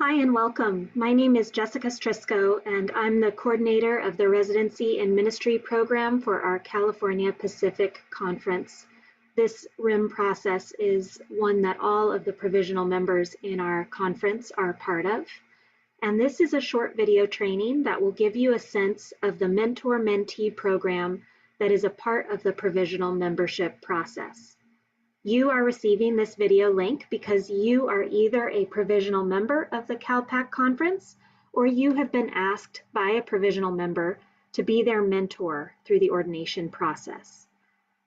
Hi and welcome. My name is Jessica Strisco, and I'm the coordinator of the Residency and Ministry program for our California Pacific Conference. This RIM process is one that all of the provisional members in our conference are part of. And this is a short video training that will give you a sense of the mentor-mentee program that is a part of the provisional membership process. You are receiving this video link because you are either a provisional member of the CalPAC conference or you have been asked by a provisional member to be their mentor through the ordination process.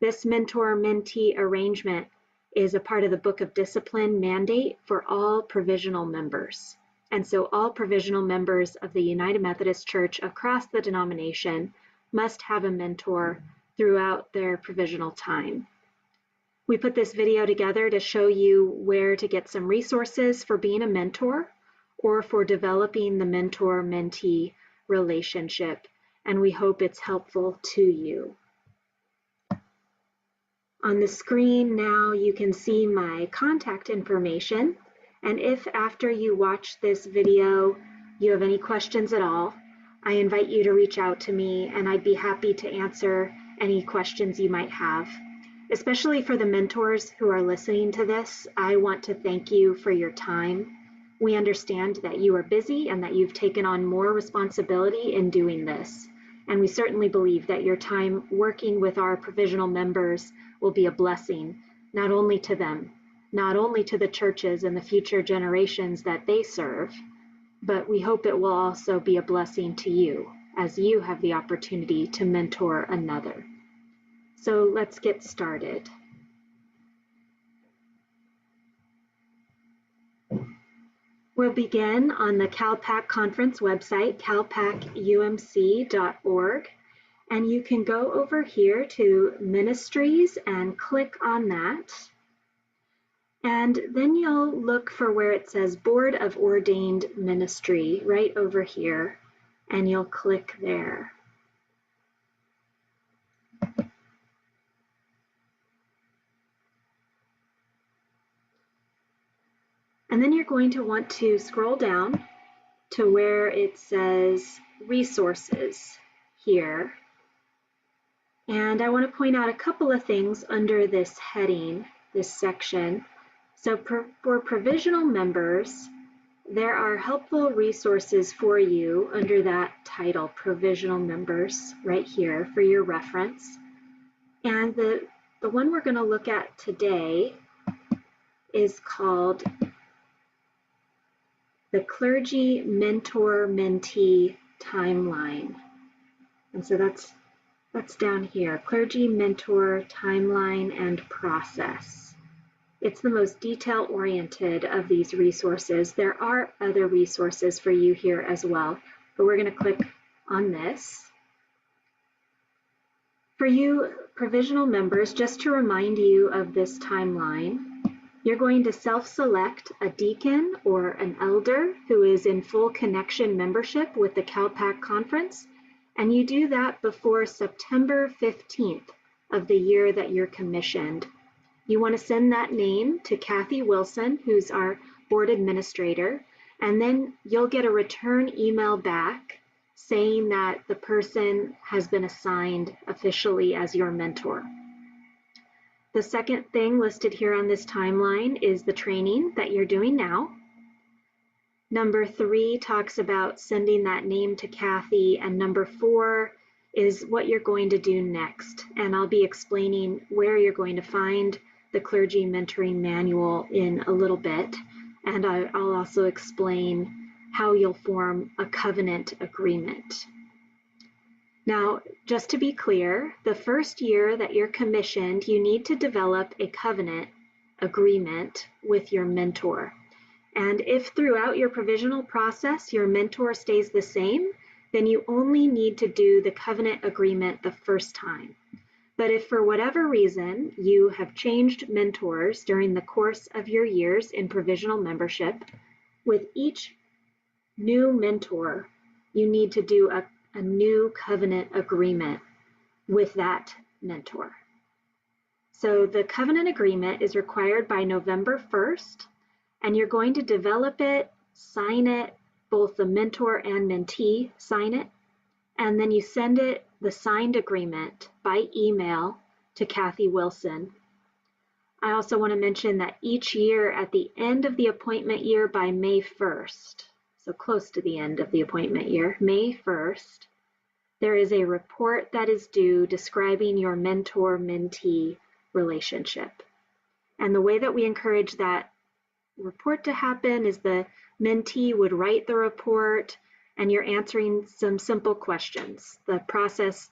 This mentor-mentee arrangement is a part of the Book of Discipline mandate for all provisional members. And so all provisional members of the United Methodist Church across the denomination must have a mentor throughout their provisional time. We put this video together to show you where to get some resources for being a mentor or for developing the mentor-mentee relationship, and we hope it's helpful to you. On the screen now you can see my contact information, and if after you watch this video you have any questions at all, I invite you to reach out to me and I'd be happy to answer any questions you might have. Especially for the mentors who are listening to this, I want to thank you for your time. We understand that you are busy and that you've taken on more responsibility in doing this. And we certainly believe that your time working with our provisional members will be a blessing, not only to them, not only to the churches and the future generations that they serve, but we hope it will also be a blessing to you as you have the opportunity to mentor another. So let's get started. We'll begin on the CalPAC conference website, calpacumc.org, and you can go over here to Ministries and click on that. And then you'll look for where it says Board of Ordained Ministry right over here, and you'll click there. And then you're going to want to scroll down to where it says Resources here. And I want to point out a couple of things under this heading, this section. So for provisional members, there are helpful resources for you under that title, Provisional Members, right here for your reference. And the one we're going to look at today is called the Clergy Mentor-Mentee Timeline. And so that's down here, Clergy Mentor Timeline and Process. It's the most detail-oriented of these resources. There are other resources for you here as well, but we're going to click on this. For you provisional members, just to remind you of this timeline, you're going to self-select a deacon or an elder who is in full connection membership with the CalPAC conference, and you do that before September 15th of the year that you're commissioned. You want to send that name to Kathy Wilson, who's our board administrator, and then you'll get a return email back saying that the person has been assigned officially as your mentor. The second thing listed here on this timeline is the training that you're doing now. Number 3 talks about sending that name to Kathy, and number 4 is what you're going to do next. And I'll be explaining where you're going to find the Clergy Mentoring Manual in a little bit, and I'll also explain how you'll form a covenant agreement. Now, just to be clear, the first year that you're commissioned, you need to develop a covenant agreement with your mentor. And if throughout your provisional process your mentor stays the same, then you only need to do the covenant agreement the first time. But if for whatever reason you have changed mentors during the course of your years in provisional membership, with each new mentor, you need to do a new covenant agreement with that mentor. So the covenant agreement is required by November 1st, and you're going to develop it sign it, both the mentor and mentee sign it, and then you send it, the signed agreement, by email to Kathy Wilson. I also want to mention that each year at the end of the appointment year by May 1st, so close to the end of the appointment year, May 1st, there is a report that is due describing your mentor-mentee relationship. And the way that we encourage that report to happen is the mentee would write the report and you're answering some simple questions. The process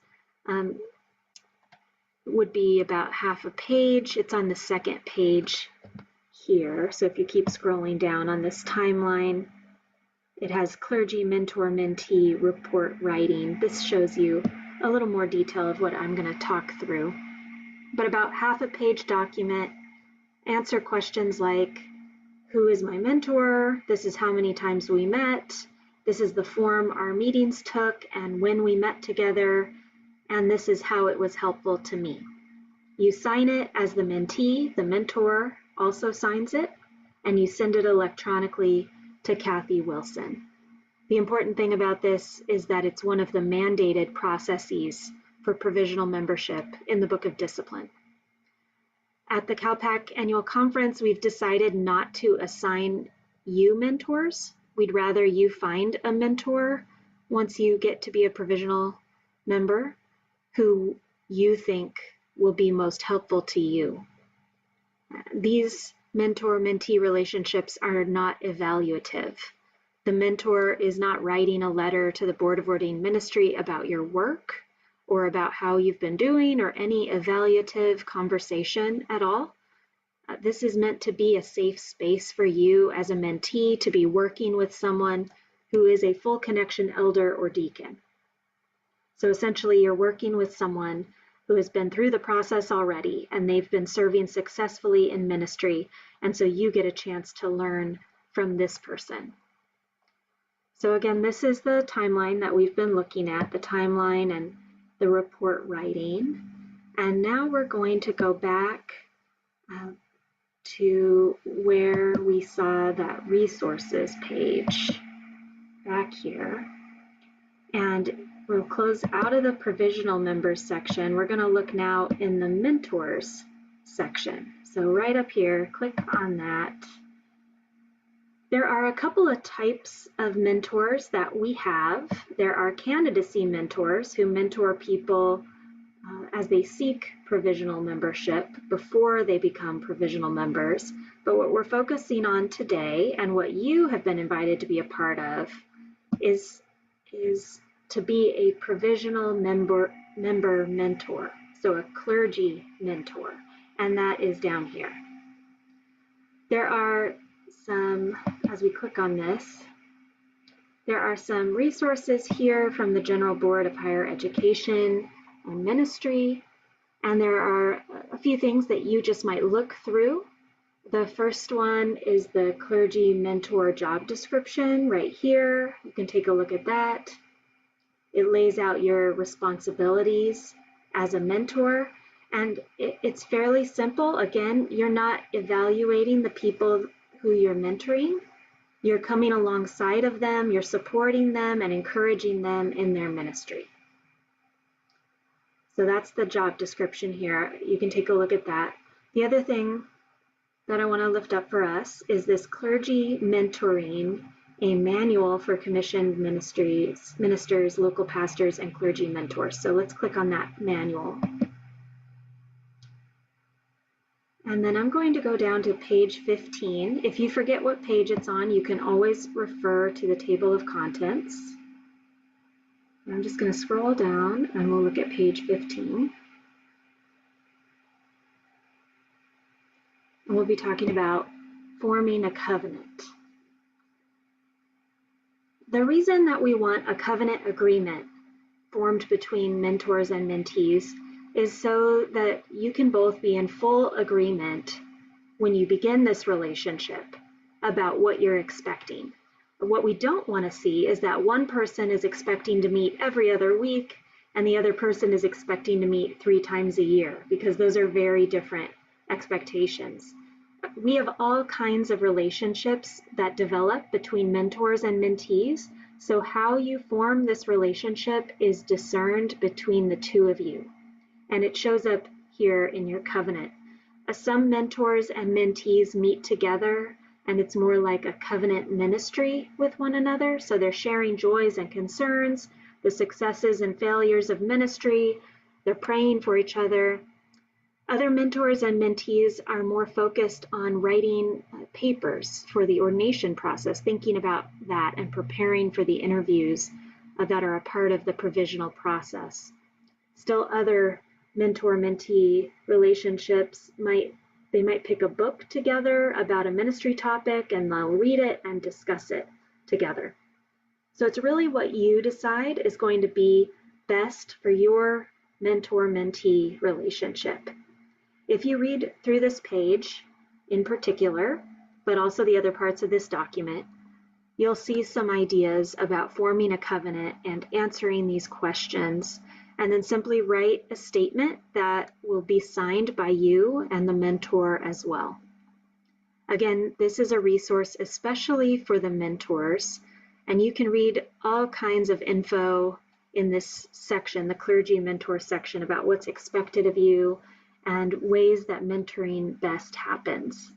would be about half a page. It's on the second page here. So if you keep scrolling down on this timeline, it has clergy, mentor, mentee, report writing. This shows you a little more detail of what I'm going to talk through. But about half a page document, answer questions like, who is my mentor? This is how many times we met. This is the form our meetings took and when we met together. And this is how it was helpful to me. You sign it as the mentee, the mentor also signs it, and you send it electronically to Kathy Wilson. The important thing about this is that it's one of the mandated processes for provisional membership in the Book of Discipline. At the CalPAC annual conference, we've decided not to assign you mentors. We'd rather you find a mentor once you get to be a provisional member who you think will be most helpful to you. These mentor-mentee relationships are not evaluative. The mentor is not writing a letter to the Board of Ordained Ministry about your work or about how you've been doing or any evaluative conversation at all. This is meant to be a safe space for you as a mentee to be working with someone who is a full connection elder or deacon. So essentially you're working with someone who has been through the process already and they've been serving successfully in ministry, and so you get a chance to learn from this person. So again, this is the timeline that we've been looking at, the timeline and the report writing. And now we're going to go back to where we saw that resources page back here. And we'll close out of the provisional members section. We're going to look now in the mentors section. So right up here, click on that. There are a couple of types of mentors that we have. There are candidacy mentors who mentor people as they seek provisional membership before they become provisional members. But what we're focusing on today and what you have been invited to be a part of is to be a provisional member mentor, so a clergy mentor, and that is down here. There are some, as we click on this, there are some resources here from the General Board of Higher Education and Ministry, and there are a few things that you just might look through. The first one is the clergy mentor job description right here. You can take a look at that. It lays out your responsibilities as a mentor, and it's fairly simple. Again, you're not evaluating the people who you're mentoring. You're coming alongside of them, you're supporting them and encouraging them in their ministry. So that's the job description here. You can take a look at that. The other thing that I want to lift up for us is this Clergy Mentoring, a manual for commissioned ministers, local pastors, and clergy mentors. So let's click on that manual. And then I'm going to go down to page 15. If you forget what page it's on, you can always refer to the table of contents. I'm just going to scroll down and we'll look at page 15. And we'll be talking about forming a covenant. The reason that we want a covenant agreement formed between mentors and mentees is so that you can both be in full agreement when you begin this relationship about what you're expecting. What we don't want to see is that one person is expecting to meet every other week and the other person is expecting to meet 3 times a year, because those are very different expectations. We have all kinds of relationships that develop between mentors and mentees. So how you form this relationship is discerned between the two of you. And it shows up here in your covenant. Some mentors and mentees meet together, and it's more like a covenant ministry with one another. So they're sharing joys and concerns, the successes and failures of ministry. They're praying for each other. Other mentors and mentees are more focused on writing papers for the ordination process, thinking about that and preparing for the interviews that are a part of the provisional process. Still, other mentor-mentee relationships might pick a book together about a ministry topic, and they'll read it and discuss it together. So it's really what you decide is going to be best for your mentor-mentee relationship. If you read through this page in particular, but also the other parts of this document, you'll see some ideas about forming a covenant and answering these questions, and then simply write a statement that will be signed by you and the mentor as well. Again, this is a resource especially for the mentors, and you can read all kinds of info in this section, the clergy mentor section, about what's expected of you and ways that mentoring best happens.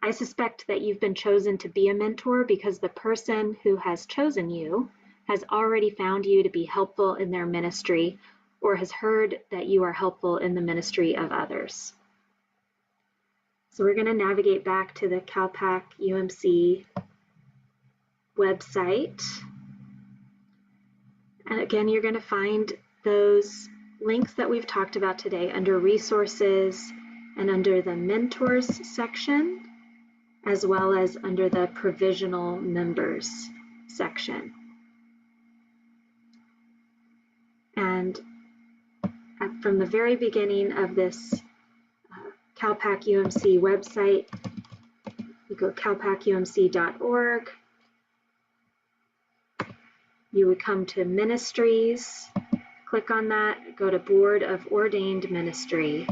I suspect that you've been chosen to be a mentor because the person who has chosen you has already found you to be helpful in their ministry or has heard that you are helpful in the ministry of others. So we're going to navigate back to the CalPAC UMC website. And again, you're going to find those links that we've talked about today under resources and under the mentors section, as well as under the provisional members section. And from the very beginning of this CalPAC UMC website, you go calpacumc.org. You would come to ministries, click on that, go to Board of Ordained Ministry.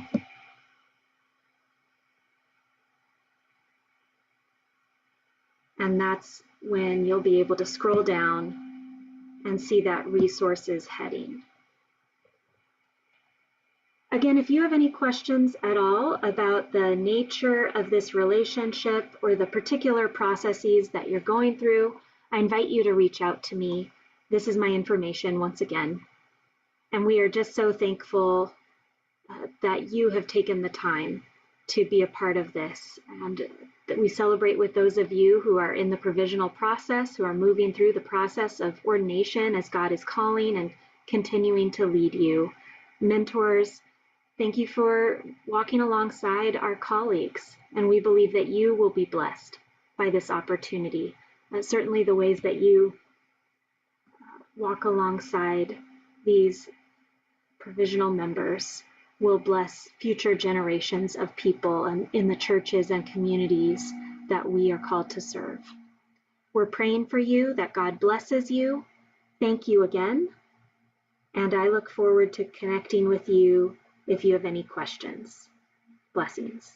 And that's when you'll be able to scroll down and see that resources heading. Again, if you have any questions at all about the nature of this relationship or the particular processes that you're going through, I invite you to reach out to me. This is my information once again. And we are just so thankful that you have taken the time to be a part of this, and that we celebrate with those of you who are in the provisional process, who are moving through the process of ordination as God is calling and continuing to lead you. Mentors, thank you for walking alongside our colleagues, and we believe that you will be blessed by this opportunity. Certainly the ways that you walk alongside these provisional members will bless future generations of people and in the churches and communities that we are called to serve. We're praying for you, that God blesses you. Thank you again, and I look forward to connecting with you if you have any questions. Blessings.